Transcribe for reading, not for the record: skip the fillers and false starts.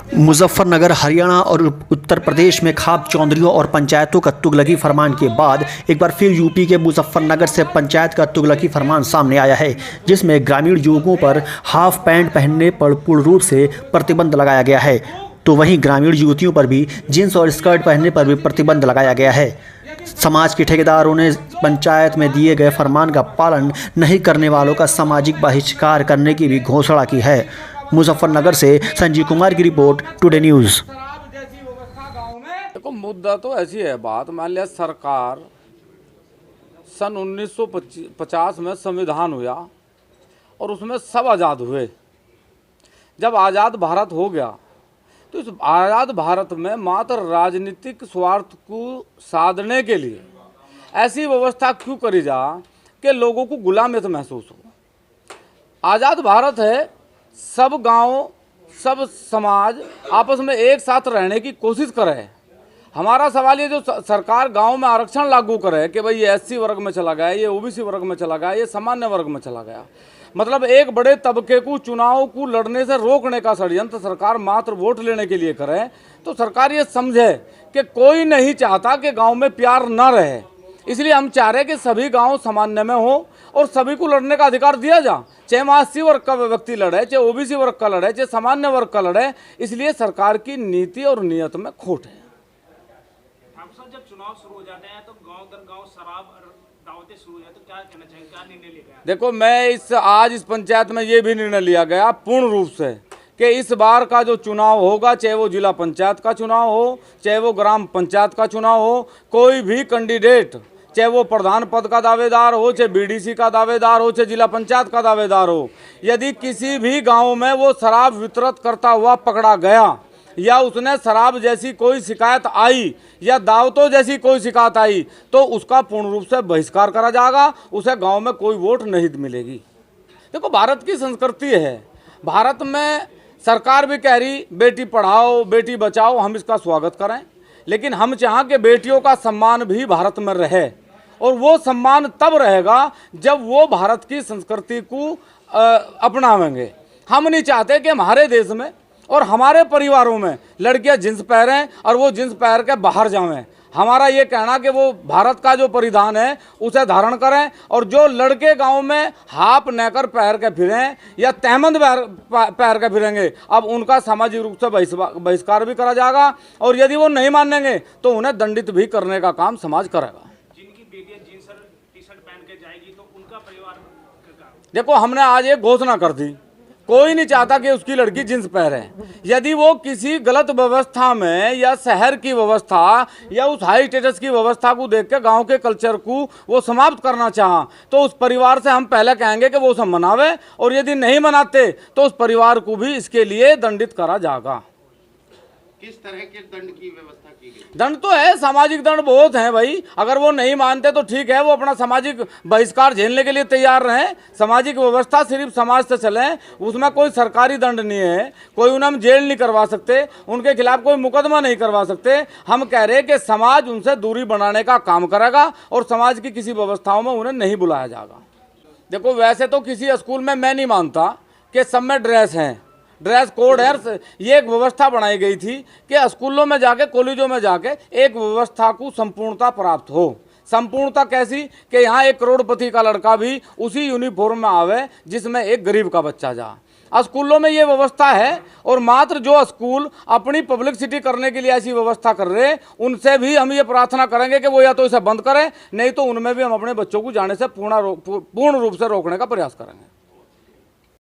मुजफ्फरनगर, हरियाणा और उत्तर प्रदेश में खाप चौधरियों और पंचायतों का तुगलकी फरमान के बाद एक बार फिर यूपी के मुजफ्फरनगर से पंचायत का तुगलकी फरमान सामने आया है, जिसमें ग्रामीण युवकों पर हाफ पैंट पहनने पर पूर्ण रूप से प्रतिबंध लगाया गया है। तो वहीं ग्रामीण युवतियों पर भी जींस और स्कर्ट पहनने पर भी प्रतिबंध लगाया गया है। समाज के ठेकेदारों ने पंचायत में दिए गए फरमान का पालन नहीं करने वालों का सामाजिक बहिष्कार करने की भी घोषणा की है। मुजफ्फरनगर से संजीव कुमार की रिपोर्ट, टुडे न्यूज़। देखो, मुद्दा तो ऐसी है बात, मान लिया सरकार सन 1950 में संविधान हुआ और उसमें सब आज़ाद हुए। जब आज़ाद भारत हो गया तो इस आज़ाद भारत में मात्र राजनीतिक स्वार्थ को साधने के लिए ऐसी व्यवस्था क्यों करी जा कि लोगों को गुलामियत महसूस हो। आज़ाद भारत है, सब गांव, सब समाज आपस में एक साथ रहने की कोशिश करे। हमारा सवाल ये, जो सरकार गांव में आरक्षण लागू करे कि भाई ये एससी वर्ग में चला गया, ये ओबीसी वर्ग में चला गया, ये सामान्य वर्ग में चला गया, मतलब एक बड़े तबके को चुनाव को लड़ने से रोकने का षड्यंत्र सरकार मात्र वोट लेने के लिए करे, तो सरकार ये समझे कि कोई नहीं चाहता कि गांव में प्यार न रहे। इसलिए हम चाह रहे हैं कि सभी गांव सामान्य में हो और सभी को लड़ने का अधिकार दिया जा, चाहे वहाँ एससी वर्ग का व्यक्ति लड़े, चाहे ओबीसी वर्ग का लड़े, चाहे सामान्य वर्ग का लड़े। इसलिए सरकार की नीति और नियत में खोट है। जब चुनाव शुरू हो जाते हैं तो गांव दर गांव शराब दावतें शुरू हो जाती, तो क्या कहना चाहिए, क्या निर्णय लिया गया? देखो, मैं आज इस पंचायत में ये भी निर्णय लिया गया पूर्ण रूप से कि इस बार का जो चुनाव होगा, चाहे वो जिला पंचायत का चुनाव हो, चाहे वो ग्राम पंचायत का चुनाव हो, कोई भी कैंडिडेट, चाहे वो प्रधान पद का दावेदार हो, चाहे बीडीसी का दावेदार हो, चाहे जिला पंचायत का दावेदार हो, यदि किसी भी गांव में वो शराब वितरित करता हुआ पकड़ा गया या उसने शराब जैसी कोई शिकायत आई या दावतों जैसी कोई शिकायत आई, तो उसका पूर्ण रूप से बहिष्कार करा जाएगा। उसे गांव में कोई वोट नहीं मिलेगी। देखो, भारत की संस्कृति है, भारत में सरकार भी कह रही बेटी पढ़ाओ बेटी बचाओ, हम इसका स्वागत करें, लेकिन हम चाहें कि बेटियों का सम्मान भी भारत में रहे, और वो सम्मान तब रहेगा जब वो भारत की संस्कृति को अपनावेंगे। हम नहीं चाहते कि हमारे देश में और हमारे परिवारों में लड़कियां जींस पहनें और वो जींस पहन के बाहर जाएं। हमारा ये कहना कि वो भारत का जो परिधान है उसे धारण करें, और जो लड़के गांव में हाफ नेकर पहन के फिरें या तहमंद पहन के फिरेंगे, अब उनका सामाजिक रूप से बहिष्कार भी करा जाएगा, और यदि वो नहीं मानेंगे तो उन्हें दंडित भी करने का काम समाज करेगा। जिनकी बेटियां जींस और टी शर्ट पहन के जाएगी तो उनका परिवार, देखो, हमने आज एक घोषणा कर दी, कोई नहीं चाहता कि उसकी लड़की जींस पहने। यदि वो किसी गलत व्यवस्था में या शहर की व्यवस्था या उस हाई स्टेटस की व्यवस्था को देख के गाँव के कल्चर को वो समाप्त करना चाहा, तो उस परिवार से हम पहले कहेंगे कि वो उसे मनावे, और यदि नहीं मनाते तो उस परिवार को भी इसके लिए दंडित करा जाएगा। किस तरह के दंड की व्यवस्था की गई? दंड तो है, सामाजिक दंड बहुत हैं भाई। अगर वो नहीं मानते तो ठीक है, वो अपना सामाजिक बहिष्कार झेलने के लिए तैयार रहें। सामाजिक व्यवस्था सिर्फ समाज से चले, उसमें कोई सरकारी दंड नहीं है, कोई उन्हें हम जेल नहीं करवा सकते, उनके खिलाफ कोई मुकदमा नहीं करवा सकते। हम कह रहे हैं कि समाज उनसे दूरी बनाने का काम करेगा और समाज की किसी व्यवस्थाओं में उन्हें नहीं बुलाया जाएगा। देखो, वैसे तो किसी स्कूल में मैं नहीं मानता कि सब में ड्रेस हैं, ड्रेस कोड है। ये एक व्यवस्था बनाई गई थी कि स्कूलों में जाके, कॉलेजों में जाके एक व्यवस्था को संपूर्णता प्राप्त हो। संपूर्णता कैसी कि यहाँ एक करोड़पति का लड़का भी उसी यूनिफॉर्म में आवे जिसमें एक गरीब का बच्चा जा। स्कूलों में ये व्यवस्था है, और मात्र जो स्कूल अपनी पब्लिसिटी करने के लिए ऐसी व्यवस्था कर रहे हैं, उनसे भी हम ये प्रार्थना करेंगे कि वो या तो इसे बंद करें, नहीं तो उनमें भी हम अपने बच्चों को जाने से पूर्ण रूप से रोकने का प्रयास करेंगे।